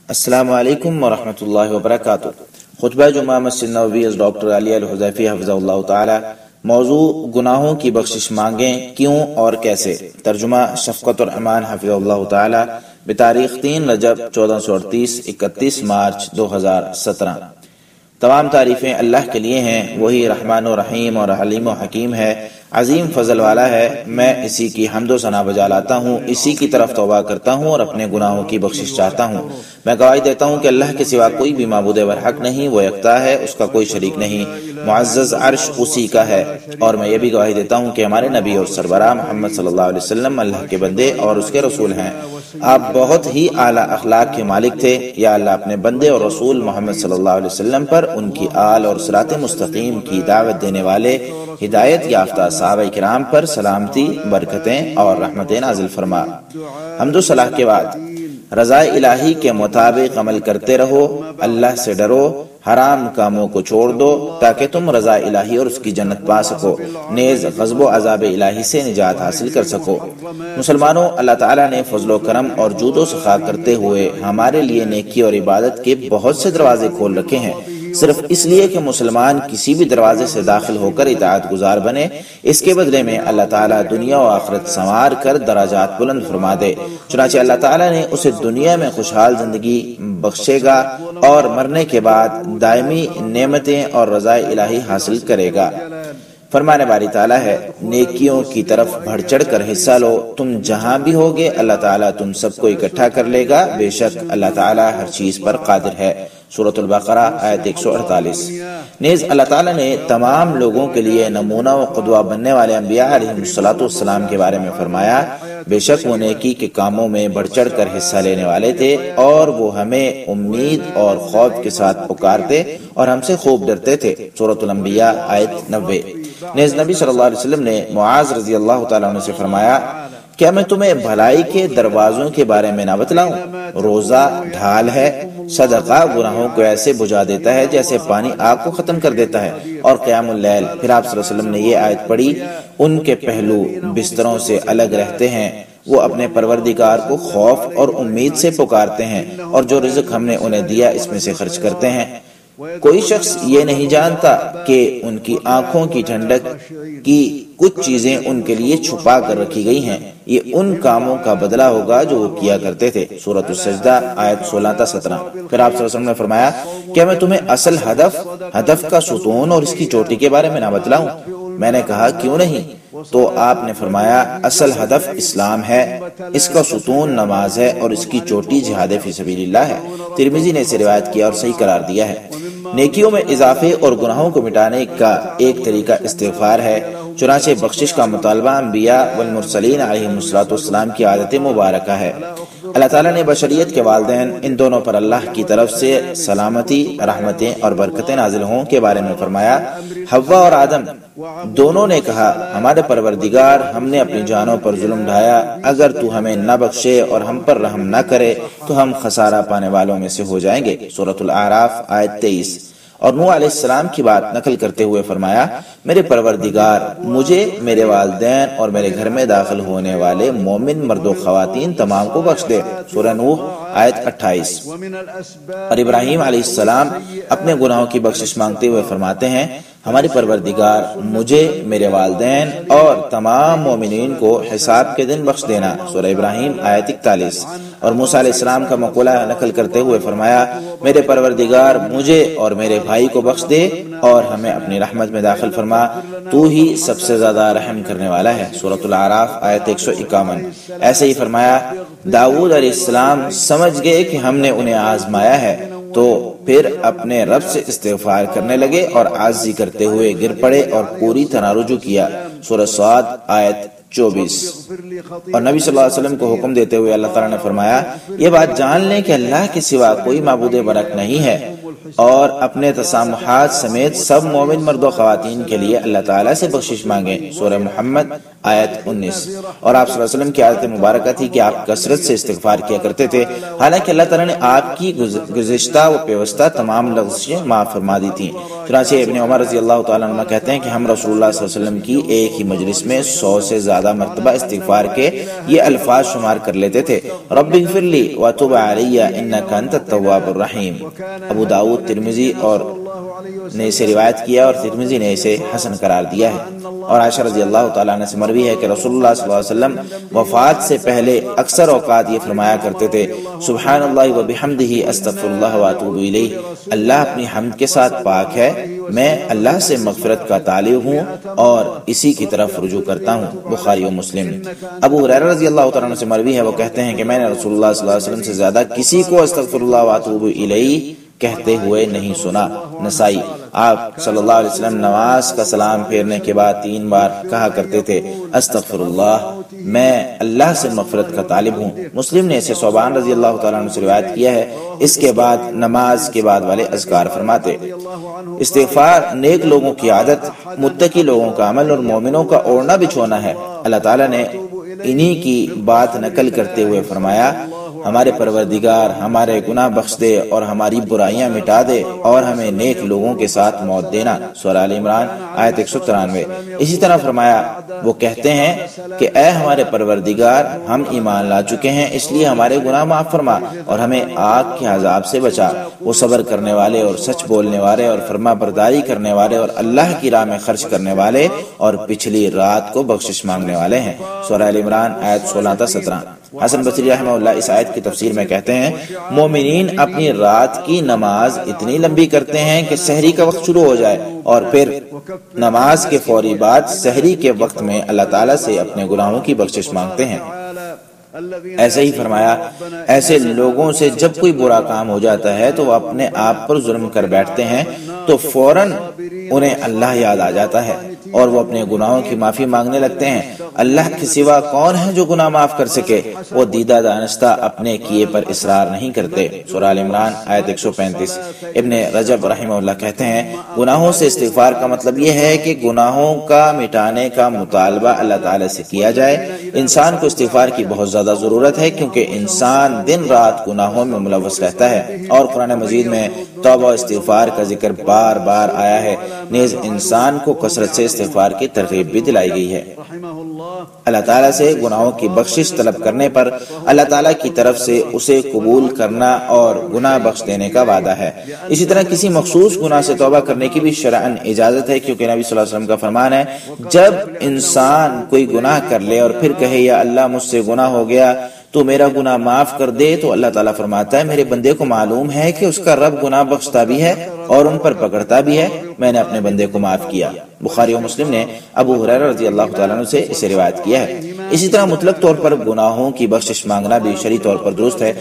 السلام علیکم ورحمۃ اللہ وبرکاتہ۔ خطبہ جمعہ مسجد نبوی از ڈاکٹر علی الحذیفی حفظہ اللہ تعالی۔ موضوع گناہوں کی بخشش مانگیں کیوں اور کیسے۔ ترجمہ شفقت الرحمان حفظہ اللہ تعالی، بتاریخ 3 رجب 1438 31 مارچ 2017۔ تمام تعریفیں اللہ کے لیے ہیں، وہی رحمان و رحیم اور حلیم و حکیم ہے، عظیم فضل والا ہے۔ میں اسی کی حمد و ثنا بجا لاتا ہوں، اسی کی طرف توبہ کرتا ہوں اور اپنے گناہوں کی بخشش چاہتا ہوں۔ میں گواہی دیتا ہوں کہ اللہ کے سوا کوئی بھی معبود برحق نہیں، وہ یکتا ہے، اس کا کوئی شریک نہیں، معزز عرش اسی کا ہے۔ اور میں یہ بھی گواہی دیتا ہوں کہ ہمارے نبی اور سربراہ محمد صلی اللہ علیہ وسلم اللہ کے بندے اور اس کے رسول ہیں۔ آپ بہت ہی اعلیٰ اخلاق کے مالک تھے۔ یا اللہ اپنے بندے اور رسول محمد صلی اللہ علیہ وسلم پر، ان کی آل اور صراط مستقیم کی دعوت دینے والے ہدایت یافتہ صحابہ کرام پر سلامتی، برکتیں اور رحمتیں نازل فرما۔ حمد و صلاح کے بعد رضا الہی کے مطابق عمل کرتے رہو، اللہ سے ڈرو، حرام کاموں کو چھوڑ دو تاکہ تم رضا الہی اور اس کی جنت پا سکو، نیز غضب و عذاب الہی سے نجات حاصل کر سکو۔ مسلمانوں، اللہ تعالیٰ نے فضل و کرم اور جود و سخا کرتے ہوئے ہمارے لیے نیکی اور عبادت کے بہت سے دروازے کھول رکھے ہیں، صرف اس لیے کہ مسلمان کسی بھی دروازے سے داخل ہو کر اطاعت گزار بنے۔ اس کے بدلے میں اللہ تعالیٰ دنیا و آخرت سنوار کر درجات بلند فرما دے۔ چنانچہ اللہ تعالیٰ نے اسے دنیا میں خوشحال زندگی بخشے گا اور مرنے کے بعد دائمی نعمتیں اور رضا الہی حاصل کرے گا۔ فرمانے باری تعالیٰ ہے، نیکیوں کی طرف بڑھ چڑھ کر حصہ لو، تم جہاں بھی ہوگے اللہ تعالیٰ تم سب کو اکٹھا کر لے گا، بے شک اللہ تعالیٰ ہر چیز پر قادر ہے۔ سورۃ البقرہ آیت 148۔ نیز اللہ تعالیٰ نے تمام لوگوں کے لیے نمونہ و قدوہ بننے والے انبیاء علیہم السلام کے بارے میں فرمایا، بے شک وہ نیکی کے کاموں میں بڑھ چڑھ کر حصہ لینے والے تھے اور وہ ہمیں امید اور خوف کے ساتھ پکارتے اور ہم سے خوب ڈرتے تھے۔ سورۃ الانبیاء آیت 90۔ نیز نبی صلی اللہ علیہ وسلم نے معاذ رضی اللہ تعالیٰ عنہ سے فرمایا، کیا میں تمہیں بھلائی کے دروازوں کے بارے میں نہ بتلاؤں؟ روزہ ڈھال ہے، صدقہ گناہوں کو ایسے بجھا دیتا ہے جیسے پانی آگ کو ختم کر دیتا ہے، اور قیام اللیل۔ پھر آپ صلی اللہ علیہ وسلم نے یہ آیت پڑھی، ان کے پہلو بستروں سے الگ رہتے ہیں، وہ اپنے پروردگار کو خوف اور امید سے پکارتے ہیں، اور جو رزق ہم نے انہیں دیا اس میں سے خرچ کرتے ہیں۔ کوئی شخص یہ نہیں جانتا کہ ان کی آنکھوں کی ٹھنڈک کی کچھ چیزیں ان کے لیے چھپا کر رکھی گئی ہیں، یہ ان کاموں کا بدلہ ہوگا جو وہ کیا کرتے تھے۔ سورۃ السجدہ آیت 16 تا 17۔ پھر آپ صلی اللہ علیہ وسلم نے فرمایا، کیا میں تمہیں اصل ہدف کا ستون اور اس کی چوٹی کے بارے میں نہ بتلاؤں؟ میں نے کہا کیوں نہیں؟ تو آپ نے فرمایا، اصل ہدف اسلام ہے، اس کا ستون نماز ہے اور اس کی چوٹی جہاد فی سبیل اللہ ہے۔ ترمذی نے اسے روایت کیا اور صحیح قرار دیا ہے۔ نیکیوں میں اضافے اور گناہوں کو مٹانے کا ایک طریقہ استغفار ہے، چنانچہ بخشش کا مطالبہ انبیاء والمرسلین علیہم السلام کی عادت مبارکہ ہے۔ اللہ تعالیٰ نے بشریت کے والدین ان دونوں پر اللہ کی طرف سے سلامتی، رحمتیں اور برکتیں نازل ہوں کے بارے میں فرمایا۔ حوا اور آدم دونوں نے کہا، ہمارے پروردگار، ہم نے اپنی جانوں پر ظلم ڈھایا، اگر تو ہمیں نہ بخشے اور ہم پر رحم نہ کرے تو ہم خسارہ پانے والوں میں سے ہو جائیں گے۔ سورۃ الاعراف آیت 23۔ اور نوح علیہ السلام کی بات نقل کرتے ہوئے فرمایا، میرے پروردگار، مجھے، میرے والدین اور میرے گھر میں داخل ہونے والے مومن مرد و خواتین تمام کو بخش دے۔ سورہ نوح آیت 28۔ اور ابراہیم علیہ السلام اپنے گناہوں کی بخشش مانگتے ہوئے فرماتے ہیں، ہمارے پروردگار، مجھے، میرے والدین اور تمام مومنین کو حساب کے دن بخش دینا۔ سورہ ابراہیم آیت 41۔ اور موسیٰ علیہ السلام کا مقولہ نقل کرتے ہوئے فرمایا، میرے پروردگار، مجھے اور میرے بھائی کو بخش دے اور ہمیں اپنی رحمت میں داخل فرما، تو ہی سب سے زیادہ رحم کرنے والا ہے۔ سورۃ الاعراف آیت 151۔ ایسے ہی فرمایا، داؤد علیہ السلام سمجھ گئے کہ ہم نے انہیں آزمایا ہے تو پھر اپنے رب سے استغفار کرنے لگے اور عاجزی کرتے ہوئے گر پڑے اور پوری طرح رجوع کیا۔ سورہ صاد آیت 24۔ اور نبی صلی اللہ علیہ وسلم کو حکم دیتے ہوئے اللہ تعالیٰ نے فرمایا، یہ بات جان لیں کہ اللہ کے سوا کوئی معبود برحق نہیں ہے، اور اپنے تسامحات سمیت سب مومن مرد و خواتین کے لیے اللہ تعالیٰ سے بخشش مانگیں۔ سورہ محمد آیت 19۔ اور آپ صلی اللہ علیہ وسلم کی عادت مبارکہ تھی کہ آپ کثرت سے استغفار کیا کرتے تھے، حالانکہ اللہ تعالیٰ نے آپ کی گزشتہ و پیوستہ تمام لغزشیں معاف فرما دی تھیں۔ چنانچہ ابن عمر رضی اللہ تعالیٰ عنہ کہتے ہیں کہ ہم رسول اللہ صلی اللہ علیہ وسلم کی ایک ہی مجلس میں 100 سے زیادہ مرتبہ استغفار کے یہ الفاظ شمار کر لیتے تھے: رب اغفر لی وتب علی انک انت التواب الرحیم۔ ابو داؤد، ترمذی اور نے اسے روایت کیا اور ترمذی نے اسے حسن قرار دیا ہے۔ اور عائشہ رضی اللہ تعالیٰ عنہ سے مروی ہے کہ رسول اللہ صلی اللہ علیہ وسلم وفات سے پہلے اکثر اوقات یہ فرمایا کرتے تھے: سبحان اللہ وبحمدہ استغفر اللہ واتوب الیہ۔ اللہ اپنی حمد کے ساتھ پاک ہے، میں اللہ سے مغفرت کا طالب ہوں اور اسی کی طرف رجوع کرتا ہوں۔ بخاری و مسلم۔ ابو ہریرہ رضی اللہ تعالیٰ عنہ سے مروی ہے، وہ کہتے ہیں کہ میں نے رسول اللہ صلی اللہ علیہ وسلم سے زیادہ کسی کو استغفر اللہ واتوب الیہ کہتے ہوئے نہیں سنا۔ نسائی۔ آپ صلی اللہ علیہ وسلم نماز کا سلام پھیرنے کے بعد 3 بار کہا کرتے تھے: استغفر اللہ، میں اللہ سے مغفرت کا طالب ہوں۔ مسلم نے اسے ثوبان رضی اللہ تعالیٰ عنہ سے روایت کیا ہے۔ اس کے بعد نماز کے بعد والے اذکار فرماتے: استغفار نیک لوگوں کی عادت، متقی لوگوں کا عمل اور مومنوں کا اوڑھنا بچھونا ہے۔ اللہ تعالیٰ نے انہی کی بات نقل کرتے ہوئے فرمایا: ہمارے پروردگار ہمارے گناہ بخش دے اور ہماری برائیاں مٹا دے اور ہمیں نیک لوگوں کے ساتھ موت دینا۔ سورہ آل عمران آیت 193۔ اسی طرح فرمایا، وہ کہتے ہیں کہ اے ہمارے پروردگار، ہم ایمان لا چکے ہیں، اس لیے ہمارے گناہ معاف فرما اور ہمیں آگ کے عذاب سے بچا۔ وہ صبر کرنے والے اور سچ بولنے والے اور فرما برداری کرنے والے اور اللہ کی راہ میں خرچ کرنے والے اور پچھلی رات کو بخشش مانگنے والے ہیں۔ سورہ آل عمران آیت 16-17۔ حسن بصری رحمہ اللہ اس آیت کی تفسیر میں کہتے ہیں: مومنین اپنی رات کی نماز اتنی لمبی کرتے ہیں کہ سحری کا وقت شروع ہو جائے اور پھر نماز کے فوری بعد سحری کے وقت میں اللہ تعالیٰ سے اپنے گناہوں کی بخشش مانگتے ہیں۔ ایسے ہی فرمایا، ایسے لوگوں سے جب کوئی برا کام ہو جاتا ہے تو وہ اپنے آپ پر ظلم کر بیٹھتے ہیں تو فوراً انہیں اللہ یاد آ جاتا ہے اور وہ اپنے گناہوں کی معافی مانگنے لگتے ہیں۔ اللہ کے سوا کون ہے جو گناہ معاف کر سکے؟ وہ دیدہ دانستہ اپنے کیے پر اصرار نہیں کرتے۔ سورہ آل عمران آیت 135۔ ابن رجب رحمہ اللہ کہتے ہیں، گناہوں سے استغفار کا مطلب یہ ہے کہ گناہوں کا مٹانے کا مطالبہ اللہ تعالی سے کیا جائے۔ انسان کو استغفار کی بہت زیادہ ضرورت ہے کیونکہ انسان دن رات گناہوں میں ملوث رہتا ہے، اور قرآن مجید میں توبہ و استغفار کا ذکر بار بار آیا ہے۔ نیز انسان کو کثرت سے استغفار کی ترغیب بھی دلائی گئی ہے۔ اللہ تعالیٰ سے گناہوں کی بخشش طلب کرنے پر اللہ تعالیٰ کی طرف سے اسے قبول کرنا اور گناہ بخش دینے کا وعدہ ہے۔ اسی طرح کسی مخصوص گناہ سے توبہ کرنے کی بھی شرعاً اجازت ہے، کیونکہ نبی صلی اللہ علیہ وسلم کا فرمان ہے، جب انسان کوئی گناہ کر لے اور پھر کہے یا اللہ مجھ سے گناہ ہو گیا تو میرا گناہ معاف کر دے، تو اللہ تعالیٰ فرماتا ہے میرے بندے کو معلوم ہے کہ اس کا رب گناہ بخشتا بھی ہے اور ان پر پکڑتا بھی ہے، میں نے اپنے بندے کو معاف کیا۔ بخاری و مسلم نے ابو ہریرہ رضی اللہ تعالیٰ عنہ سے اسے روایت کیا ہے۔ اسی طرح مطلق طور پر گناہوں کی بخشش مانگنا بھی شرعی طور پر درست ہے،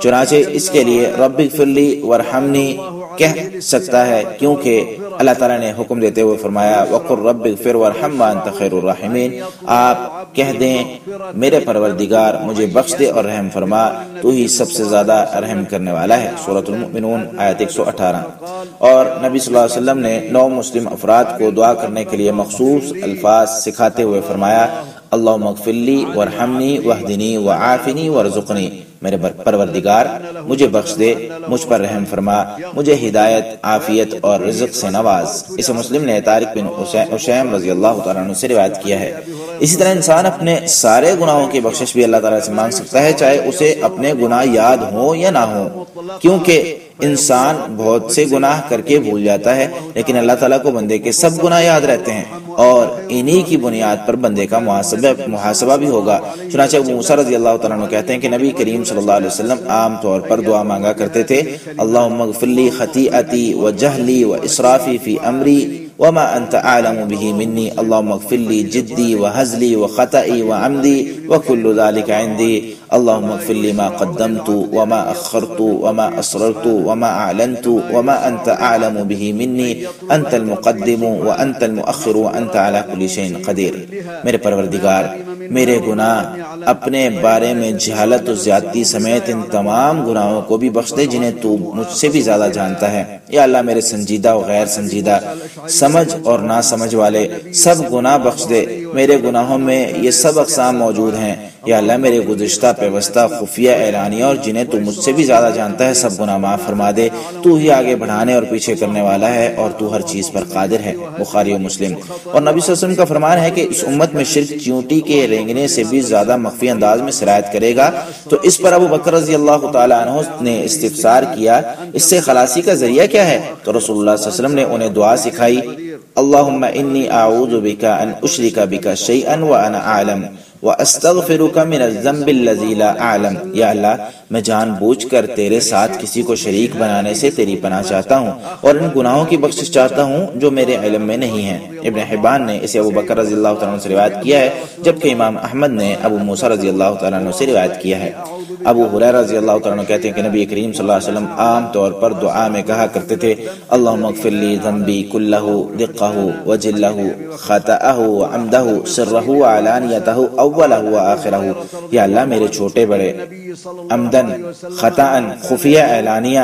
چنانچہ اس کے لیے رب اغفر لی وارحمنی کہہ سکتا ہے، کیونکہ اللہ تعالیٰ نے حکم دیتے ہوئے فرمایا وقل رب اغفر وارحم وانت خیر الراحمین، آپ کہہ دیں میرے پروردگار مجھے بخش دے اور رحم فرما، تو ہی سب سے زیادہ رحم کرنے والا ہے۔ سورۃ المؤمنون آیت 118۔ اور نبی صلی اللہ علیہ وسلم نے نو مسلم افراد کو دعا کرنے کے لیے مخصوص الفاظ سکھاتے ہوئے فرمایا اللہم اغفر لی وارحمنی واہدنی وعافنی وارزقنی، میرے پروردگار مجھے بخش دے، مجھ پر رحم فرما، مجھے ہدایت، عافیت اور رزق سے نواز۔ اسے مسلم نے طارق بن اشیم رضی اللہ تعالیٰ عنہ سے روایت کیا ہے۔ اسی طرح انسان اپنے سارے گناہوں کی بخشش بھی اللہ تعالیٰ سے مانگ سکتا ہے، چاہے اسے اپنے گناہ یاد ہوں یا نہ ہوں، کیونکہ انسان بہت سے گناہ کر کے بھول جاتا ہے، لیکن اللہ تعالیٰ کو بندے کے سب گناہ یاد رہتے ہیں اور انہی کی بنیاد پر بندے کا محاسبہ بھی ہوگا۔ چنانچہ ابو موسیٰ رضی اللہ تعالیٰ عنہ کہتے ہیں کہ نبی کریم صلی اللہ علیہ وسلم عام طور پر دعا مانگا کرتے تھے اللہم اغفر لی خطیئتی وجہلی واسرافی فی امری وما انت اعلم به منی اللہم اغفر لی جدی وہزلی وخطئی وعمدی وکل ذالک عندی اللهم اغفر لي ما قدمت وما أخرت وما أسررت وما أعلنت وما أنت أعلم به مني أنت المقدم وأنت المؤخر وأنت على كل شيء قدير۔ میرے پروردگار، میرے گناہ اپنے بارے میں جہالت و زیادتی سمیت ان تمام گناہوں کو بھی بخش دے جنہیں تو مجھ سے بھی زیادہ جانتا ہے۔ یا اللہ میرے سنجیدہ و غیر سنجیدہ، سمجھ اور نہ سمجھ والے سب گناہ بخش دے۔ میرے گناہوں میں یہ سب اقسام موجود ہیں۔ یا اللہ میرے گزشتہ پیوستہ خفیہ اعلانیہ اور جنہیں تو مجھ سے بھی زیادہ جانتا ہے سب گناہ معاف فرما دے۔ تو ہی آگے بڑھانے اور پیچھے کرنے والا ہے اور تو ہر چیز پر قادر ہے۔ بخاری و مسلم۔ اور نبی صلی اللہ علیہ وسلم کا فرمان ہے کہ اس امت میں شرک چیونٹی کے رینگنے سے بھی زیادہ مخفی انداز میں سرایت کرے گا۔ تو اس پر ابو بکر رضی اللہ تعالی عنہ نے استفسار کیا، اس سے خلاصی کا ذریعہ کیا ہے؟ تو رسول اللہ صلی اللہ علیہ وسلم نے انہیں دعا سکھائی، اللہم انی اعوذ بک ان اشرک بک شیئا وانا اعلم وَأَسْتَغْفِرُكَ مِنَ الذَّنْبِ الَّذِي لَا أَعْلَمُ۔ یا اللہ میں جان بوجھ کر تیرے ساتھ کسی کو شریک بنانے سے تیری پناہ چاہتا ہوں اور ان گناہوں کی بخشش چاہتا ہوں جو میرے علم میں نہیں ہیں۔ ابن حبان نے اسے ابو بکر رضی اللہ تعالیٰ عنہ سے روایت کیا ہے، جبکہ امام احمد نے ابو موسیٰ رضی اللہ تعالیٰ عنہ سے روایت کیا ہے۔ ابو ہریرہ رضی اللہ تعالیٰ عنہ کہتے ہیں کہ نبی کریم صلی اللہ علیہ وسلم عام طور پر دعا میں کہا کرتے تھے، اللہم اغفر لی ذنبی کلہ دقہ وجلہ خطأہ وعمدہ سرہ وعلانیتہ اولہ وآخرہ۔ یا اللہ میرے چھوٹے بڑے عمدن خطأن خفیہ اعلانیہ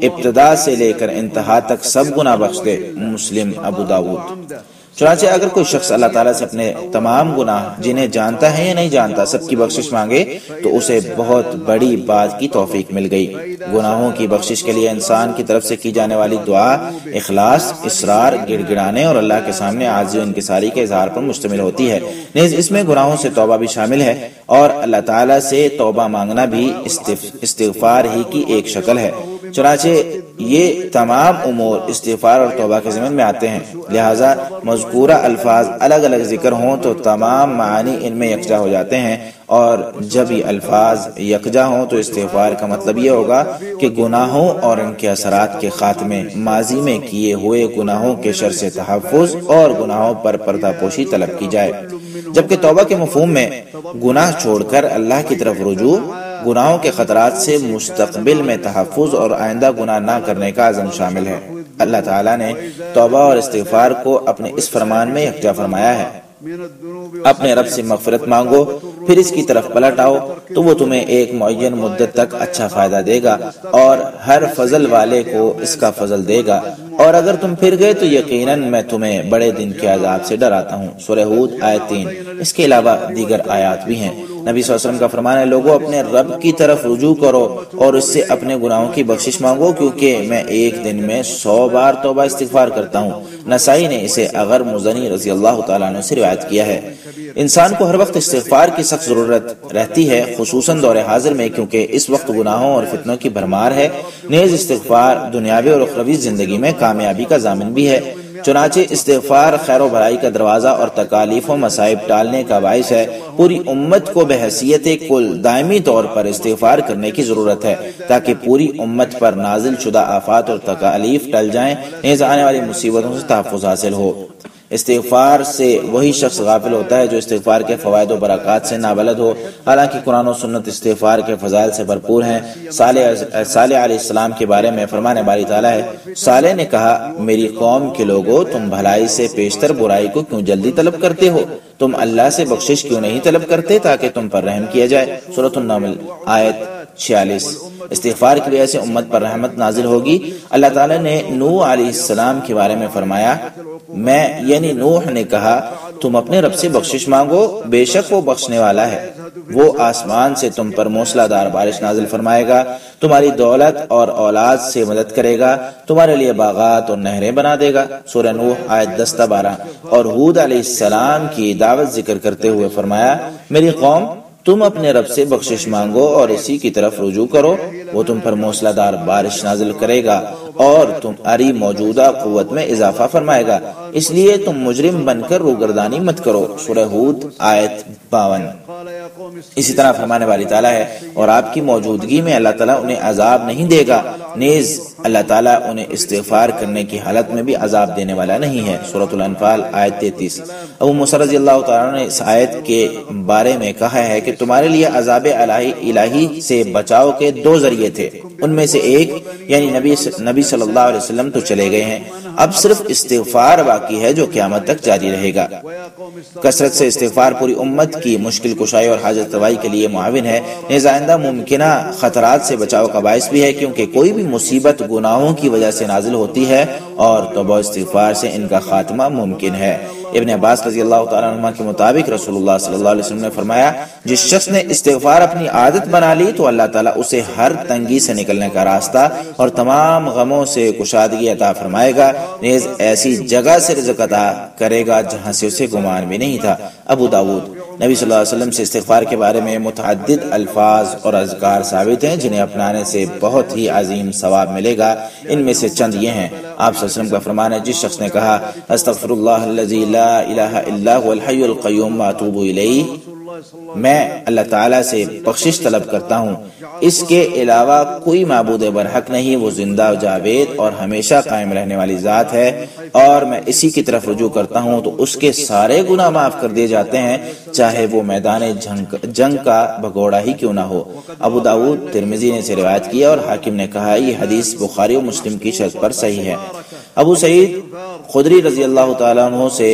ابتدا سے لے کر انتہا تک سب گناہ بخش دے۔ مسلم ابو داود۔ چنانچہ اگر کوئی شخص اللہ تعالیٰ سے اپنے تمام گناہ جنہیں جانتا ہے یا نہیں جانتا سب کی بخشش مانگے تو اسے بہت بڑی بات کی توفیق مل گئی۔ گناہوں کی بخشش کے لیے انسان کی طرف سے کی جانے والی دعا اخلاص، اصرار، گڑ گڑانے اور اللہ کے سامنے عاجزی و انکساری کے اظہار پر مشتمل ہوتی ہے۔ نیز اس میں گناہوں سے توبہ بھی شامل ہے اور اللہ تعالیٰ سے توبہ مانگنا بھی استغفار ہی کی ایک شکل ہے۔ چنانچہ یہ تمام امور استغفار اور توبہ کے ضمن میں آتے ہیں، لہٰذا مذکورہ الفاظ الگ الگ ذکر ہوں تو تمام معانی ان میں یکجا ہو جاتے ہیں، اور جب یہ الفاظ یکجا ہوں تو استغفار کا مطلب یہ ہوگا کہ گناہوں اور ان کے اثرات کے خاتمے، ماضی میں کیے ہوئے گناہوں کے شر سے تحفظ اور گناہوں پر پردہ پوشی طلب کی جائے۔ جبکہ توبہ کے مفہوم میں گناہ چھوڑ کر اللہ کی طرف رجوع، گناہوں کے خطرات سے مستقبل میں تحفظ اور آئندہ گناہ نہ کرنے کا عزم شامل ہے۔ اللہ تعالیٰ نے توبہ اور استغفار کو اپنے اس فرمان میں یکجا فرمایا ہے، اپنے رب سے مغفرت مانگو پھر اس کی طرف پلٹ آؤ تو وہ تمہیں ایک معین مدت تک اچھا فائدہ دے گا اور ہر فضل والے کو اس کا فضل دے گا، اور اگر تم پھر گئے تو یقیناً میں تمہیں بڑے دن کے عذاب سے ڈراتا ہوں۔ سورہ ہود آیت 3۔ اس کے علاوہ دیگر آیات بھی ہیں۔ نبی صلی اللہ علیہ وسلم کا فرمان ہے، لوگوں اپنے رب کی طرف رجوع کرو اور اس سے اپنے گناہوں کی بخشش مانگو کیونکہ میں ایک دن میں 100 بار توبہ استغفار کرتا ہوں۔ نسائی نے اسے اغر مزنی رضی اللہ تعالیٰ عنہ سے روایت کیا ہے۔ انسان کو ہر وقت استغفار کی سخت ضرورت رہتی ہے، خصوصاً دور حاضر میں، کیونکہ اس وقت گناہوں اور فتنوں کی بھرمار ہے۔ نیز استغفار دنیاوی اور اخروی زندگی میں کامیابی کا ضامن بھی ہے۔ چنانچہ استغفار خیر و بھلائی کا دروازہ اور تکالیف و مصائب ٹالنے کا باعث ہے۔ پوری امت کو بحیثیت کل دائمی طور پر استغفار کرنے کی ضرورت ہے تاکہ پوری امت پر نازل شدہ آفات اور تکالیف ٹل جائیں، نیز آنے والی مصیبتوں سے تحفظ حاصل ہو۔ استغفار سے وہی شخص غافل ہوتا ہے جو استغفار کے فوائد و برکات سے نابلد ہو، حالانکہ قرآن و سنت استغفار کے فضائل سے بھرپور ہیں۔ صالح علیہ السلام کے بارے میں فرمان باری تعالیٰ ہے، صالح نے کہا، میری قوم کے لوگوں تم بھلائی سے پیشتر برائی کو کیوں جلدی طلب کرتے ہو؟ تم اللہ سے بخشش کیوں نہیں طلب کرتے تاکہ تم پر رحم کیا جائے؟ سورۃ النمل آیت 46۔ استغفار کی وجہ سے امت پر رحمت نازل ہوگی۔ اللہ تعالیٰ نے نوح علیہ السلام کے بارے میں فرمایا، میں یعنی نوح نے کہا، تم اپنے رب سے بخشش مانگو، بے شک وہ بخشنے والا ہے، وہ آسمان سے تم پر موسلا دار بارش نازل فرمائے گا، تمہاری دولت اور اولاد سے مدد کرے گا، تمہارے لیے باغات اور نہریں بنا دے گا۔ سورہ نوح آیت 10-12۔ اور ہود علیہ السلام کی دعوت ذکر کرتے ہوئے فرمایا، میری قوم تم اپنے رب سے بخشش مانگو اور اسی کی طرف رجوع کرو، وہ تم پر موسلا دار بارش نازل کرے گا اور تمہاری موجودہ قوت میں اضافہ فرمائے گا، اس لیے تم مجرم بن کر روگردانی مت کرو۔ سورہ ہود آیت 52۔ اسی طرح فرمانے والی تعالیٰ ہے، اور آپ کی موجودگی میں اللہ تعالیٰ انہیں عذاب نہیں دے گا، نیز اللہ تعالیٰ انہیں استغفار کرنے کی حالت میں بھی عذاب دینے والا نہیں ہے۔ سورۃ الانفال آیت 33۔ ابو موسیٰ رضی اللہ تعالیٰ نے اس آیت کے بارے میں کہا ہے کہ تمہارے لیے عذاب الہی سے بچاؤ کے دو ذریعے تھے، ان میں سے ایک یعنی نبی صلی اللہ علیہ وسلم تو چلے گئے ہیں، اب صرف استغفار باقی ہے جو قیامت تک جاری رہے گا۔ کثرت سے استغفار پوری امت کی مشکل کشائی اور حاجت روائی کے لیے معاون ہے، نیز آئندہ ممکنہ خطرات سے بچاؤ کا باعث بھی ہے، کیونکہ کوئی بھی مصیبت گناہوں کی وجہ سے نازل ہوتی ہے اور توبہ استغفار سے ان کا خاتمہ ممکن ہے۔ ابن عباس رضی اللہ تعالیٰ عنہ کے مطابق رسول اللہ صلی اللہ علیہ وسلم نے فرمایا، جس شخص نے استغفار اپنی عادت بنا لی تو اللہ تعالیٰ اسے ہر تنگی سے نکلنے کا راستہ اور تمام غموں سے کشادگی عطا فرمائے گا، نیز ایسی جگہ سے رزق عطا کرے گا جہاں سے اسے گمان بھی نہیں تھا۔ ابو داؤد۔ نبی صلی اللہ علیہ وسلم سے استغفار کے بارے میں متعدد الفاظ اور اذکار ثابت ہیں جنہیں اپنانے سے بہت ہی عظیم ثواب ملے گا۔ ان میں سے چند یہ ہیں۔ آپ صلی اللہ علیہ وسلم کا فرمان ہے، جس شخص نے کہا استغفر اللہ الذی لا الہ الا هو الحی القیوم واتوب الیہ، میں اللہ تعالیٰ سے بخشش طلب کرتا ہوں، اس کے علاوہ کوئی معبود برحق نہیں، وہ زندہ و جاوید اور ہمیشہ قائم رہنے والی ذات ہے، اور میں اسی کی طرف رجوع کرتا ہوں تو اس کے سارے گناہ معاف کر دیے جاتے ہیں، چاہے وہ میدان جنگ کا بھگوڑا ہی کیوں نہ ہو۔ ابو داؤد، ترمذی نے اسے روایت کیا اور حاکم نے کہا یہ حدیث بخاری و مسلم کی شرط پر صحیح ہے۔ ابو سعید خدری رضی اللہ تعالیٰ عنہ سے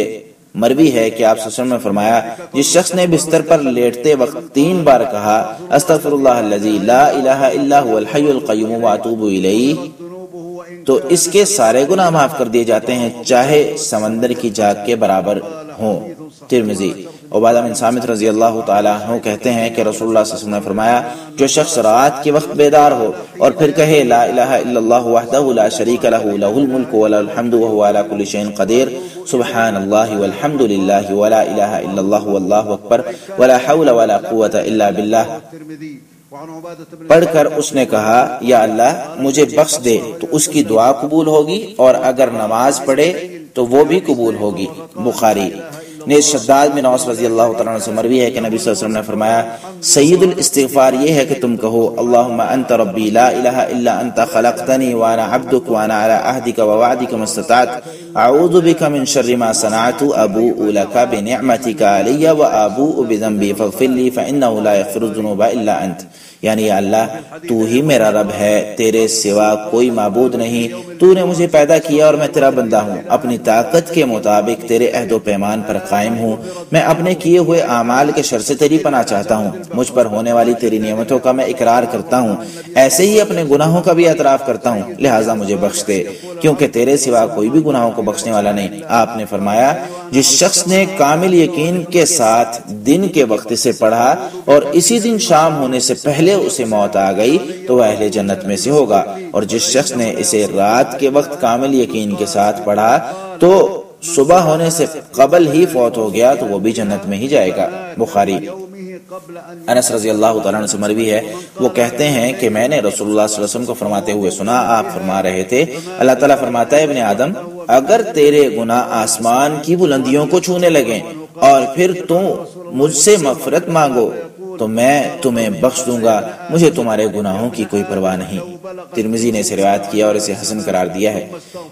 مروی ہے کہ آپ صلی اللہ علیہ وسلم نے فرمایا، جس شخص نے بستر پر لیٹتے وقت 3 بار کہا استغفر اللہ الذی لا الہ الا هو الحی القیوم واتوب الیہ، تو اس کے سارے گناہ معاف کر دیے جاتے ہیں، چاہے سمندر کی جھاگ کے برابر ہوں۔ ترمذی۔ عبادہ بن صامت رضی اللہ تعالیٰ عنہ کہتے ہیں کہ رسول اللہ صلی اللہ علیہ وسلم نے فرمایا، جو شخص رات کے وقت بیدار ہو اور پھر کہے لا الہ الا اللہ وحدہ لا شریک لہ لہ الملک ولہ الحمد وہو علی کل شیء قدیر، سبحان اللہ والحمد للہ ولا الہ الا اللہ واللہ اکبر ولا حول ولا قوۃ الا باللہ، پڑھ کر اس نے کہا یا اللہ مجھے بخش دے، تو اس کی دعا قبول ہوگی، اور اگر نماز پڑھے تو وہ بھی قبول ہوگی۔ بخاری۔ نیز شداد بن اوس رضی اللہ تعالیٰ عنہ سے مروی ہے کہ نبی صلی اللہ علیہ وسلم نے فرمایا، سید الاستغفار یہ ہے کہ تم کہو اللہم انت ربی لا الہ الا انت خلقتنی وانا عبدک وانا علی عہدک ووعدک ما استطعت اعوذ بک من شر ما صنعت ابوء لک بنعمتک علی وابوء بذنبی فاغفر لی فانہ لا یغفر الذنوب الا انت، یعنی یا اللہ تو ہی میرا رب ہے، تیرے سوا کوئی معبود نہیں، تو نے مجھے پیدا کیا اور میں تیرا بندہ ہوں، اپنی طاقت کے مطابق تیرے عہد و پیمان پر قائم ہوں، میں اپنے کیے ہوئے اعمال کے شر سے تیری پناہ چاہتا ہوں، مجھ پر ہونے والی تیری نعمتوں کا میں اقرار کرتا ہوں، ایسے ہی اپنے گناہوں کا بھی اعتراف کرتا ہوں، لہٰذا مجھے بخش دے، کیونکہ تیرے سوا کوئی بھی گناہوں کو بخشنے والا نہیں۔ آپ نے فرمایا، جس شخص نے کامل یقین کے ساتھ دن کے وقت سے پڑھا اور اسی دن شام ہونے سے پہلے اسے موت آ گئی تو وہ اہل جنت میں سے ہوگا، اور جس شخص نے اسے رات کے وقت کامل یقین کے ساتھ پڑھا تو صبح ہونے سے قبل ہی فوت ہو گیا تو وہ بھی جنت میں ہی جائے گا۔ بخاری۔ انس رضی اللہ تعالیٰ عنہ سے مروی ہے، وہ کہتے ہیں کہ میں نے رسول اللہ صلی اللہ علیہ وسلم کو فرماتے ہوئے سنا، آپ فرما رہے تھے اللہ تعالیٰ فرماتا ہے، ابن آدم اگر تیرے گناہ آسمان کی بلندیوں کو چھونے لگیں اور پھر تم مجھ سے مغفرت مانگو تو میں تمہیں بخش دوں گا، مجھے تمہارے گناہوں کی کوئی پرواہ نہیں۔ ترمذی نے اسے روایت کیا اور اسے حسن قرار دیا ہے۔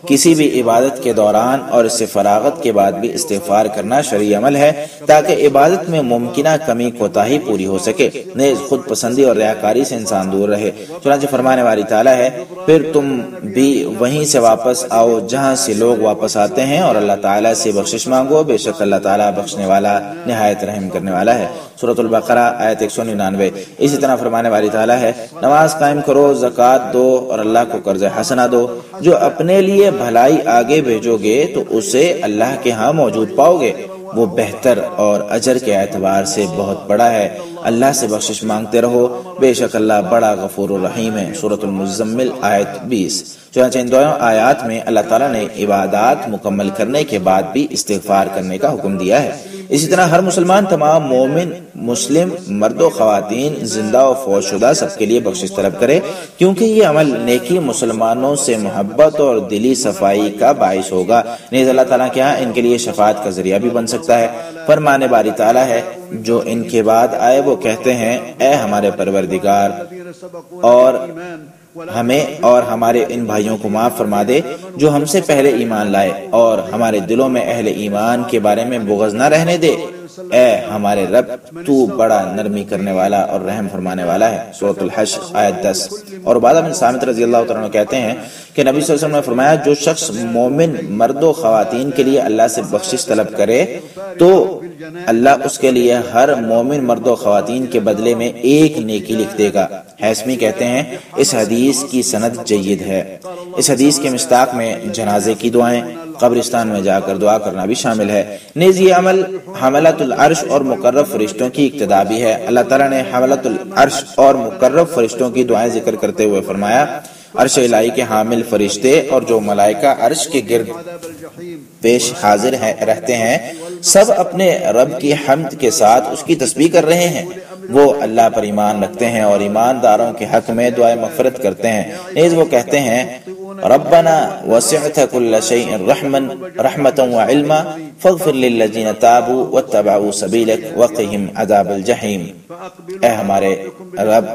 کسی بھی عبادت کے دوران اور اس سے فراغت کے بعد بھی استغفار کرنا شرعی عمل ہے تاکہ عبادت میں ممکنہ کمی کوتاہی پوری ہو سکے، نیز خود پسندی اور ریاکاری سے انسان دور رہے۔ چنانچہ فرمانے والی تعالیٰ ہے، پھر تم بھی وہیں سے واپس آؤ جہاں سے لوگ واپس آتے ہیں اور اللہ تعالیٰ سے بخشش مانگو، بے شک اللہ تعالیٰ بخشنے والا نہایت رحم کرنے والا ہے۔ سورۃ البقرہ آیت 199۔ اسی طرح فرمانے والی تعالیٰ ہے، نماز قائم کرو، زکوٰۃ دو اور اللہ کو قرض حسنہ دو، جو اپنے لیے بھلائی آگے بھیجو گے تو اسے اللہ کے ہاں موجود پاؤ گے، وہ بہتر اور اجر کے اعتبار سے بہت بڑا ہے۔ اللہ سے بخشش مانگتے رہو، بے شک اللہ بڑا غفور الرحیم ہے۔ سورۃ المزمل آیت 20۔ چنانچہ ان دونوں آیات میں اللہ تعالیٰ نے عبادات مکمل کرنے کے بعد بھی استغفار کرنے کا حکم دیا ہے۔ اسی طرح ہر مسلمان تمام مومن مسلم مرد و خواتین زندہ و فوت شدہ سب کے لیے بخشش طلب کرے، کیونکہ یہ عمل نیکی مسلمانوں سے محبت اور دلی صفائی کا باعث ہوگا، نیز اللہ تعالیٰ کے ہاں ان کے لیے شفاعت کا ذریعہ بھی بن سکتا ہے۔ فرمانے باری تعالیٰ ہے، جو ان کے بعد آئے وہ کہتے ہیں، اے ہمارے پروردگار، اور ہمیں اور ہمارے ان بھائیوں کو معاف فرما دے جو ہم سے پہلے ایمان لائے، اور ہمارے دلوں میں اہل ایمان کے بارے میں بغض نہ رہنے دے۔ اے ہمارے رب، تو بڑا نرمی کرنے والا اور رحم فرمانے والا ہے۔ سورۃ الحشر آیت 10۔ اور عبادہ بن صامت رضی اللہ تعالیٰ عنہ کہتے ہیں کہ نبی صلی اللہ علیہ وسلم نے فرمایا، جو شخص مومن مرد و خواتین کے لیے اللہ سے بخشش طلب کرے تو اللہ اس کے لیے ہر مومن مرد و خواتین کے بدلے میں ایک نیکی لکھ دے گا۔ حیثمی کہتے ہیں اس حدیث کی سند جید ہے۔ اس حدیث کے مصداق میں جنازے کی دعائیں، قبرستان میں جا کر دعا کرنا بھی شامل ہے۔ نیز یہ عمل حملۃ العرش اور مقرب فرشتوں کی اقتدا بھی ہے۔ اللہ تعالیٰ نے حملۃ العرش اور مقرب فرشتوں کی دعائیں ذکر کرتے ہوئے فرمایا، عرش الہی کے حامل فرشتے اور جو ملائکہ عرش کے گرد پیش حاضر رہتے ہیں سب اپنے رب کی حمد کے ساتھ اس کی تسبیح کر رہے ہیں۔ وہ اللہ پر ایمان رکھتے ہیں اور ایمانداروں کے حق میں دعائے مغفرت کرتے ہیں۔ نیز وہ کہتے ہیں، ربنا وسعت كل شيء رحمة وعلما فاغفر للذين تابوا واتبعوا سبيلك وقهم عذاب الجحيم۔ اے ہمارے رب،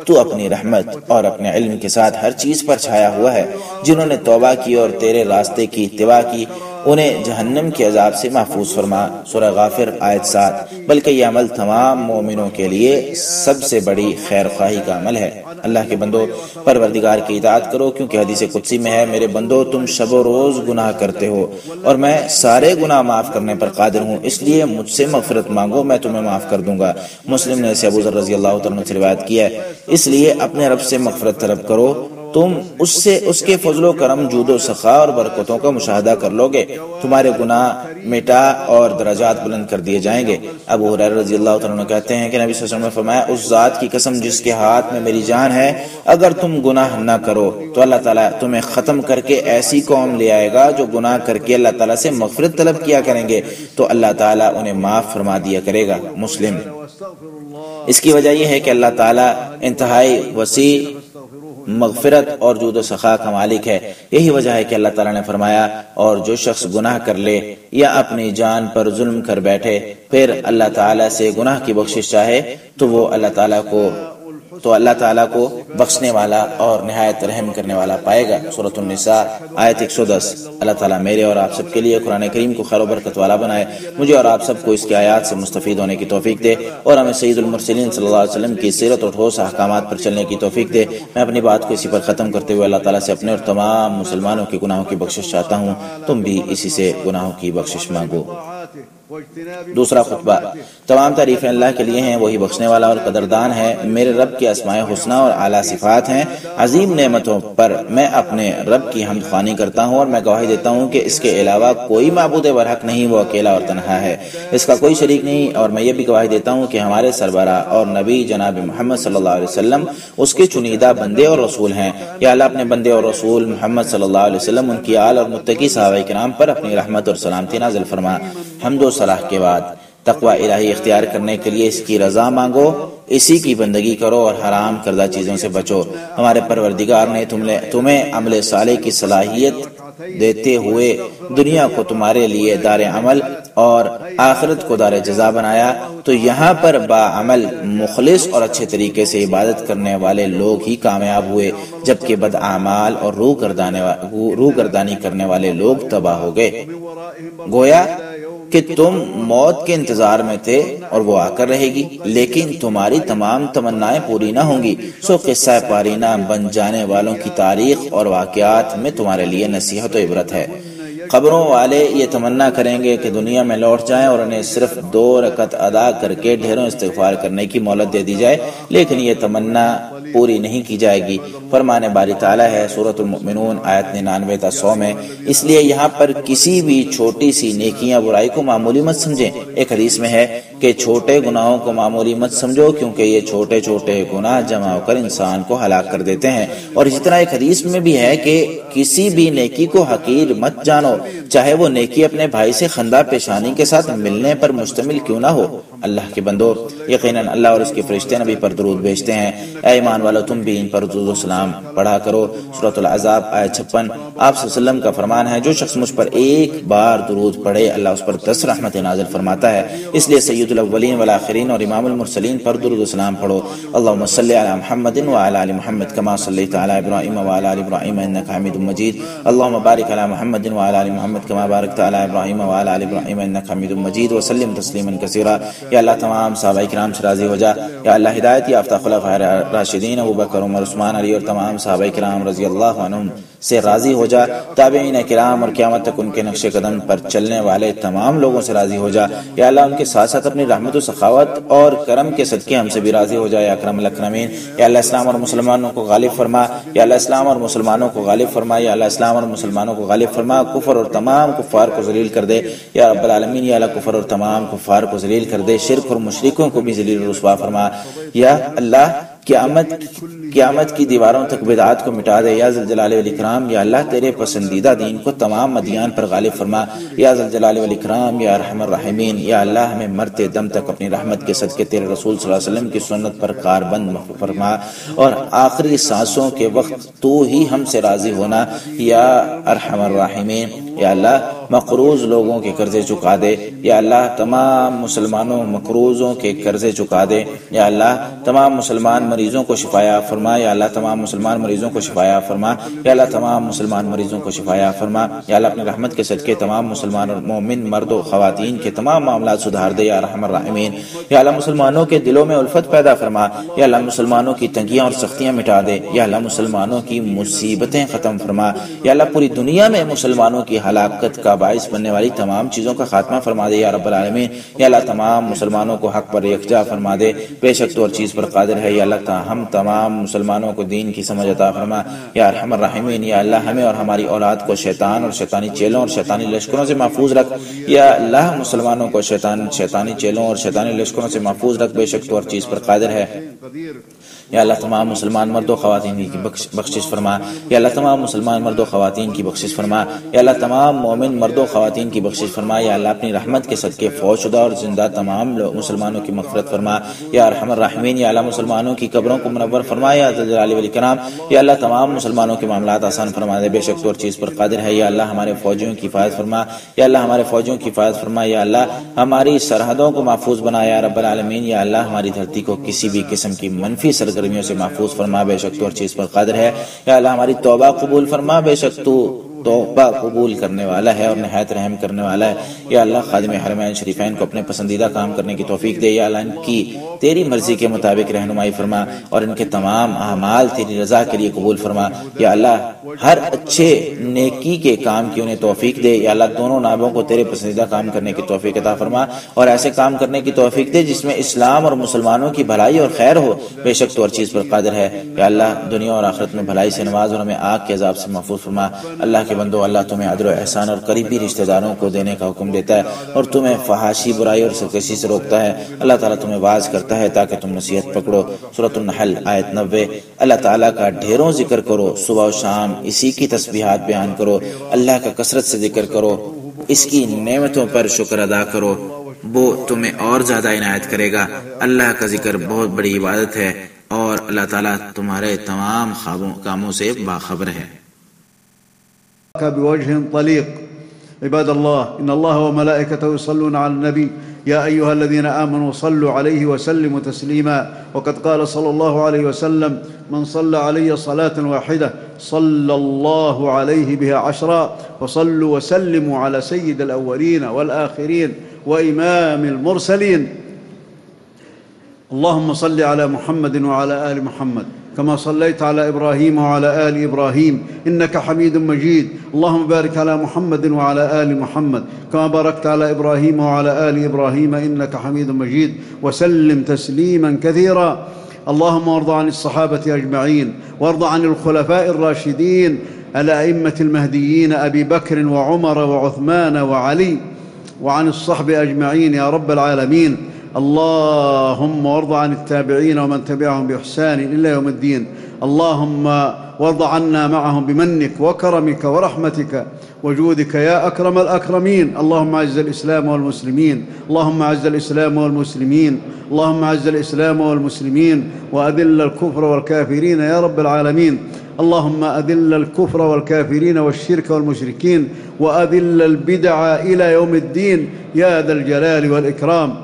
تو اپنی رحمت اور اپنے علم کے ساتھ ہر چیز پر چھایا ہوا ہے۔ جنہوں نے توبہ کی اور تیرے راستے کی اتباع کی انہیں جہنم کے عذاب سے محفوظ فرما۔ سورہ غافر آیت 7۔ بلکہ یہ عمل تمام مومنوں کے لیے سب سے بڑی خیر خواہی کا عمل ہے۔ اللہ کے بندو، پروردگار کی اطاعت کرو، کیونکہ حدیث قدسی میں ہے، میرے بندو تم شب و روز گناہ کرتے ہو اور میں سارے گناہ معاف کرنے پر قادر ہوں، اس لیے مجھ سے مغفرت مانگو، میں تمہیں معاف کر دوں گا۔ مسلم نے اسے ابو ذر رضی اللہ تعالیٰ عنہ سے روایت کیا ہے۔ اس لیے اپنے رب سے مغفرت طلب کرو، تم اس کے فضل و کرم، جود و سخا اور برکتوں کا مشاہدہ کر لو گے، تمہارے گناہ مٹا اور درجات بلند کر دیے جائیں گے۔ ابو ہریرہ رضی اللہ تعالیٰ عنہ کہتے ہیں کہ نبی صلی اللہ علیہ وسلم نے فرمایا، اس ذات کی قسم جس کے ہاتھ میں میری جان ہے، اگر تم گناہ نہ کرو تو اللہ تعالیٰ تمہیں ختم کر کے ایسی قوم لے آئے گا جو گناہ کر کے اللہ تعالیٰ سے مغفرت طلب کیا کریں گے تو اللہ تعالیٰ انہیں معاف فرما دیا کرے گا۔ مسلم۔ اس کی وجہ یہ ہے کہ اللہ تعالیٰ انتہائی وسیع مغفرت اور جود و سخا کا مالک ہے۔ یہی وجہ ہے کہ اللہ تعالیٰ نے فرمایا، اور جو شخص گناہ کر لے یا اپنی جان پر ظلم کر بیٹھے پھر اللہ تعالیٰ سے گناہ کی بخشش چاہے تو وہ اللہ تعالیٰ کو بخشنے والا اور نہایت رحم کرنے والا پائے گا۔ سورۃ النساء آیت 110۔ اللہ تعالیٰ میرے اور آپ سب کے لیے قرآن کریم کو خیر و برکت والا بنائے، مجھے اور آپ سب کو اس کی آیات سے مستفید ہونے کی توفیق دے اور ہمیں سید المرسلین صلی اللہ علیہ وسلم کی سیرت اور ٹھوس احکامات پر چلنے کی توفیق دے۔ میں اپنی بات کو اسی پر ختم کرتے ہوئے اللہ تعالیٰ سے اپنے اور تمام مسلمانوں کے گناہوں کی بخشش چاہتا ہوں، تم بھی اسی سے گناہوں کی بخشش مانگو۔ دوسرا خطبہ۔ تمام تعریفیں اللہ کے لیے ہیں، وہی بخشنے والا اور قدردان ہے۔ میرے رب کے اسماء حسنی اور اعلیٰ صفات ہیں۔ عظیم نعمتوں پر میں اپنے رب کی حمد خوانی کرتا ہوں اور میں گواہی دیتا ہوں کہ اس کے علاوہ کوئی معبود برحق نہیں، وہ اکیلا اور تنہا ہے، اس کا کوئی شریک نہیں۔ اور میں یہ بھی گواہی دیتا ہوں کہ ہمارے سربراہ اور نبی جناب محمد صلی اللہ علیہ وسلم اس کے چنیدہ بندے اور رسول ہیں۔ یا اللہ اپنے بندے اور رسول محمد صلی اللہ علیہ وسلم، ان کی آل اور متقی صحابہ کرام پر اپنی رحمت اور سلامتی نازل فرما۔ حمد و صلاح کے بعد تقوی الہی اختیار کرنے کے لیے اس کی رضا مانگو، اسی کی بندگی کرو اور حرام کردہ چیزوں سے بچو۔ ہمارے پروردگار نے تمہیں عمل صالح کی صلاحیت دیتے ہوئے دنیا کو تمہارے لیے دار عمل اور آخرت کو دار جزا بنایا، تو یہاں پر باعمل، مخلص اور اچھے طریقے سے عبادت کرنے والے لوگ ہی کامیاب ہوئے، جبکہ بد اعمال اور روح گردانی کرنے والے لوگ تباہ ہو گئے۔ گویا کہ تم موت کے انتظار میں تھے اور وہ آ کر رہے گی، لیکن تمہاری تمام تمنائیں پوری نہ ہوں گی۔ سو قصہ پارینہ بن جانے والوں کی تاریخ اور واقعات میں تمہارے لیے نصیحت و عبرت ہے۔ قبروں والے یہ تمنا کریں گے کہ دنیا میں لوٹ جائیں اور انہیں صرف 2 رکعت ادا کر کے ڈھیروں استغفار کرنے کی مہلت دے دی جائے، لیکن یہ تمنا پوری نہیں کی جائے گی۔ فرمان باری تعالیٰ ہے سورۃ المؤمنون آیت 99 تا 100 میں۔ اس لیے یہاں پر کسی بھی چھوٹی سی نیکی یا برائی کو معمولی مت سمجھیں۔ ایک حدیث میں ہے کہ چھوٹے گناہوں کو معمولی مت سمجھو، کیونکہ یہ چھوٹے چھوٹے گناہ جمع ہو کر انسان کو ہلاک کر دیتے ہیں۔ اور اسی طرح ایک حدیث میں بھی ہے کہ کسی بھی نیکی کو حقیر مت جانو، چاہے وہ نیکی اپنے بھائی سے خندہ پیشانی کے ساتھ ملنے پر مشتمل کیوں نہ ہو۔ اللہ کے بندو، یقیناً اللہ اور اس کے فرشتے نبی پر درود بھیجتے ہیں، اے ایمان والو تم بھی ان پر درود و سلام پڑھا کرو۔ سورۃ العذاب آیت 56۔ آپ صلی اللہ علیہ وسلم کا فرمان ہے، جو شخص مجھ پر ایک بار درود پڑھے اللہ اس پر 10 رحمتیں نازل فرماتا ہے۔ اس لیے سید الاولین والآخرین اور امام المرسلین پر درود و سلام پڑھو۔ اللہم صلی علی محمد وعلی آل محمد کما صلیت علی ابراہیم وعلی آل ابراہیم انک حمید مجید۔ اللہم بارک علی محمد وعلی آل محمد کما بارکت علی ابراہیم وعلی آل ابراہیم انک حمید مجید وسلم تسلیما کثیرا۔ یا اللہ تمام صحابہ کرام سے راضی ہو جا، یا اللہ ہدایت یافتہ خلفائے راشدین ابوبکر عمر عثمان علی اور تمام صحابہ کرام رضی اللہ عنہم سے راضی ہو جا، تابعین کرام اور قیامت تک ان کے نقش قدم پر چلنے والے تمام لوگوں سے راضی ہو جا۔ یا اللہ ان کے ساتھ ساتھ اپنی رحمت و سخاوت اور کرم کے صدقے ہم سے بھی راضی ہو جا یا اکرم الاکرمین۔ یا اللہ اسلام اور مسلمانوں کو غالب فرما، یا اللہ اسلام اور مسلمانوں کو غالب فرما، یا اللہ اسلام اور مسلمانوں کو غالب فرما، کفر اور تمام کفار کو ذلیل کر دے یا رب العالمین۔ یا اللہ کفر اور تمام کفار کو ذلیل کر دے، شرک اور مشرکوں کو بھی ذلیل و رسوا فرما۔ یا اللہ قیامت کی دیواروں تک بدعات کو مٹا دے یا ذل جلال والاکرام۔ یا اللہ تیرے پسندیدہ دین کو تمام ادیان پر غالب فرما یا ذل جلال والاکرام یا ارحم الراحمین۔ یا اللہ ہمیں مرتے دم تک اپنی رحمت کے صدقے تیرے رسول صلی اللہ علیہ وسلم کی سنت پر کاربند فرما، اور آخری سانسوں کے وقت تو ہی ہم سے راضی ہونا یا ارحم الراحمین۔ یا اللہ مقروض لوگوں کے قرضے چکا دے، یا اللہ تمام مسلمانوں مقروضوں کے قرضے چکا دے۔ یا اللہ تمام مسلمان مریضوں کو شفایا فرما، یا اللہ تمام مسلمان مریضوں کو شفایا فرما، یا اللہ تمام مسلمان مریضوں کو شفایا فرما۔ یا اللہ اپنے رحمت کے صدقے تمام مسلمان اور مومن مرد و خواتین کے تمام معاملات سدھار دے یا ارحم الراحمین۔ یا اللہ مسلمانوں کے دلوں میں الفت پیدا فرما، یا اللہ مسلمانوں کی تنگیاں اور سختیاں مٹا دے، یا اللہ مسلمانوں کی مصیبتیں ختم فرما۔ یا اللہ پوری دنیا میں مسلمانوں کی ہلاکت کا باعث بننے والی تمام چیزوں کا خاتمہ فرما دے یا رب العالمین۔ یا اللہ تمام مسلمانوں کو حق پر یکجا فرما دے، بے شک تو ہر چیز پر قادر ہے۔ یا اللہ ہم تمام مسلمانوں کو دین کی سمجھ عطا فرما یا ارحم الراحمین۔ یا اللہ ہمیں اور ہماری اولاد کو شیطان اور شیطانی چیلوں اور شیطانی لشکروں سے محفوظ رکھ۔ یا اللہ مسلمانوں کو شیطانی چیلوں اور شیطانی لشکروں سے محفوظ رکھ، بے شک تو ہر چیز پر قادر ہے۔ یا اللہ تمام مسلمان مرد و خواتین کی بخشش فرما، یا اللہ تمام مسلمان مرد و خواتین کی بخشش فرما، یا اللہ تمام مومن مرد و خواتین کی بخشش فرما۔ یا اللہ اپنی رحمت کے صدقے فوت شدہ اور زندہ تمام مسلمانوں کی مغفرت فرما یا ارحم الراحمین۔ یا اللہ مسلمانوں کی قبروں کو منور فرما یا ذل جلال والاکرام۔ یا اللہ تمام مسلمانوں کے معاملات آسان فرما دے، بے شک تو ہر چیز پر قادر ہے۔ یا اللہ ہمارے فوجیوں کی حفاظت فرما، یا اللہ ہمارے فوجیوں کی حفاظت فرما۔ یا اللہ ہماری سرحدوں کو محفوظ بنا یا رب العالمین۔ یا اللہ ہماری دھرتی کو کسی بھی قسم کی منفی سرگرمیوں سے محفوظ فرما، بے شک تو ہر چیز پر قادر ہے۔ یا اللہ ہماری توبہ قبول فرما، بے شک تو توبہ قبول کرنے والا ہے اور نہایت رحم کرنے والا ہے۔ یا اللہ خادم حرمین شریفین کو اپنے پسندیدہ کام کرنے کی توفیق دے، یا اللہ ان کی تیری مرضی کے مطابق رہنمائی فرما اور ان کے تمام اعمال تیری رضا کے لیے قبول فرما۔ یا اللہ ہر اچھے نیکی کے کام کی انہیں توفیق دے۔ یا اللہ دونوں نائبوں کو تیرے پسندیدہ کام کرنے کی توفیق عطا فرما اور ایسے کام کرنے کی توفیق دے جس میں اسلام اور مسلمانوں کی بھلائی اور خیر ہو، بے شک تو ہر چیز پر قادر ہے۔ یا اللہ دنیا اور آخرت میں بھلائی سے نواز اور ہمیں آگ کے عذاب سے محفوظ فرما۔ اللہ کے بندو، اللہ تمہیں عدل و احسان اور قریبی رشتہ داروں کو دینے کا حکم دیتا ہے اور تمہیں فحاشی برائی اور سرکشی سے روکتا ہے۔ اللہ تعالیٰ تمہیں واعظ کرتا ہے تاکہ تم نصیحت پکڑو۔ سورۃ النحل آیت 90۔ اللہ تعالیٰ کا ڈھیروں ذکر کرو، صبح و شام اسی کی تسبیحات بیان کرو، اللہ کا کثرت سے ذکر کرو، اس کی نعمتوں پر شکر ادا کرو، وہ تمہیں اور زیادہ عنایت کرے گا۔ اللہ کا ذکر بہت بڑی عبادت ہے اور اللہ تعالیٰ تمہارے تمام کاموں سے باخبر ہے۔ بوجه طليق عباد الله إن الله وملائكته يصلون على النبي يا أيها الذين آمنوا صلوا عليه وسلموا تسليما وقد قال صلى الله عليه وسلم من صلى علي صلاة واحدة صلى الله عليه بها 10 وصلوا وسلموا على سيد الأولين والآخرين وإمام المرسلين اللهم صل على محمد وعلى آل محمد كما صليت على إبراهيم وعلى آل إبراهيم إنك حميد مجيد اللهم بارك على محمد وعلى آل محمد كما باركت على إبراهيم وعلى آل إبراهيم إنك حميد مجيد وسلم تسليما كثيرا اللهم وارض عن الصحابة أجمعين وارض عن الخلفاء الراشدين الأئمة المهديين أبي بكر وعمر وعثمان وعلي وعن الصحب أجمعين يا رب العالمين اللهم وارض عن التابعين ومن تبعهم بإحسان إلى يوم الدين. اللهم وارض عنا معهم بمنك وكرمك ورحمتك وجودك يا أكرم الأكرمين. اللهم أعز الإسلام والمسلمين، اللهم أعز الإسلام والمسلمين، اللهم أعز الإسلام والمسلمين، وأذل الكفر والكافرين يا رب العالمين. اللهم أذل الكفر والكافرين والشرك والمشركين، وأذل البدع إلى يوم الدين يا ذا الجلال والإكرام.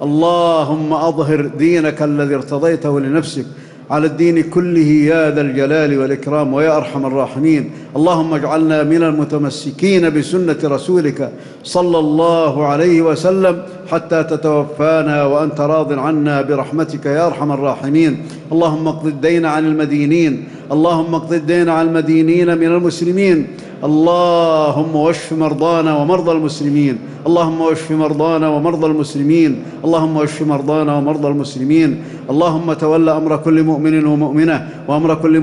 اللهم أظهر دينك الذي ارتضيته لنفسك على الدين كله يا ذا الجلال والإكرام ويا أرحم الراحمين. اللهم اجعلنا من المتمسكين بسنة رسولك صلى الله عليه وسلم حتى تتوفانا وأنت راض عنا برحمتك يا أرحم الراحمين. اللهم اقض الدين عن المدينين، اللهم اقض الدين عن المدينين من المسلمين. اللهم واشف مرضانا ومرضى المسلمين، اللهم واشف مرضانا ومرضى المسلمين، اللهم واشف مرضانا ومرضى المسلمين. اللهم تولى أمر كل مؤمن ومؤمنة وأمر كل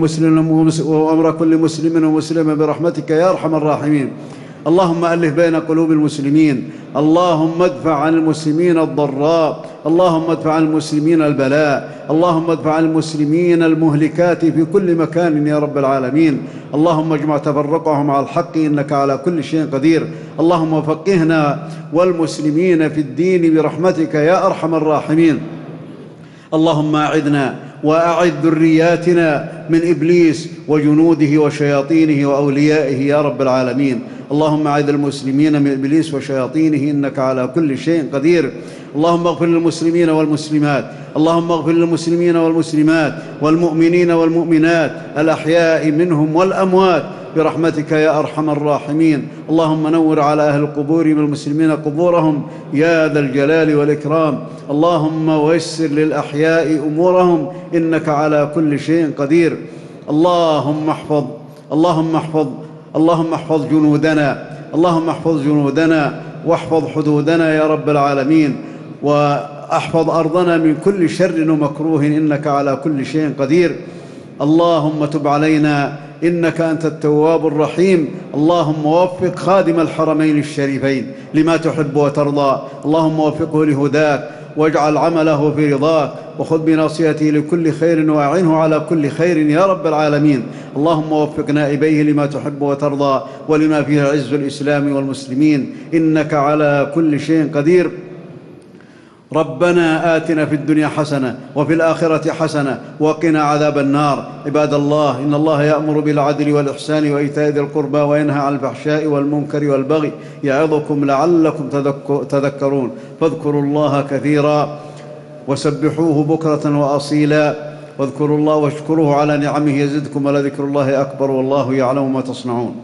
مسلم ومسلمة برحمتك يا أرحم الراحمين. اللهم ألف بين قلوب المسلمين، اللهم ادفع عن المسلمين الضراء، اللهم ادفع عن المسلمين البلاء، اللهم ادفع عن المسلمين المهلكات في كل مكان يا رب العالمين. اللهم اجمع تفرقهم على الحق إنك على كل شيء قدير. اللهم فقهنا والمسلمين في الدين برحمتك يا أرحم الراحمين. اللهم أعذنا وأعذ ذرياتنا من إبليس وجنوده وشياطينه وأوليائه يا رب العالمين. اللهم أعذ المسلمين من إبليس وشياطينه إنك على كل شيء قدير. اللهم اغفر للمسلمين والمسلمات، اللهم اغفر للمسلمين والمسلمات والمؤمنين والمؤمنات الأحياء منهم والأموات برحمتك يا أرحم الراحمين. اللهم نور على أهل القبور من المسلمين قبورهم يا ذا الجلال والإكرام. اللهم ويسر للأحياء أمورهم إنك على كل شيء قدير. اللهم احفظ جنودنا، اللهم احفظ جنودنا واحفظ حدودنا يا رب العالمين، واحفظ أرضنا من كل شر ومكروه إنك على كل شيء قدير. اللهم تب علينا إنك أنت التواب الرحيم. اللهم وفق خادم الحرمين الشريفين لما تحب وترضى، اللهم وفقه لهداك واجعل عمله في رضاك، وخذ بناصيته لكل خير وأعنه على كل خير يا رب العالمين. اللهم وفق نائبيه لما تحب وترضى ولما فيه عز الإسلام والمسلمين إنك على كل شيء قدير. ربنا آتنا في الدنيا حسنة وفي الآخرة حسنة وقنا عذاب النار. عباد الله، إن الله يأمر بالعدل والإحسان وإيتاء ذي القربى وينهى عن الفحشاء والمنكر والبغي يعظكم لعلكم تذكرون. فاذكروا الله كثيرا وسبحوه بكرة وأصيلا، واذكروا الله واشكروه على نعمه يزدكم ولذكر الله أكبر والله يعلم ما تصنعون.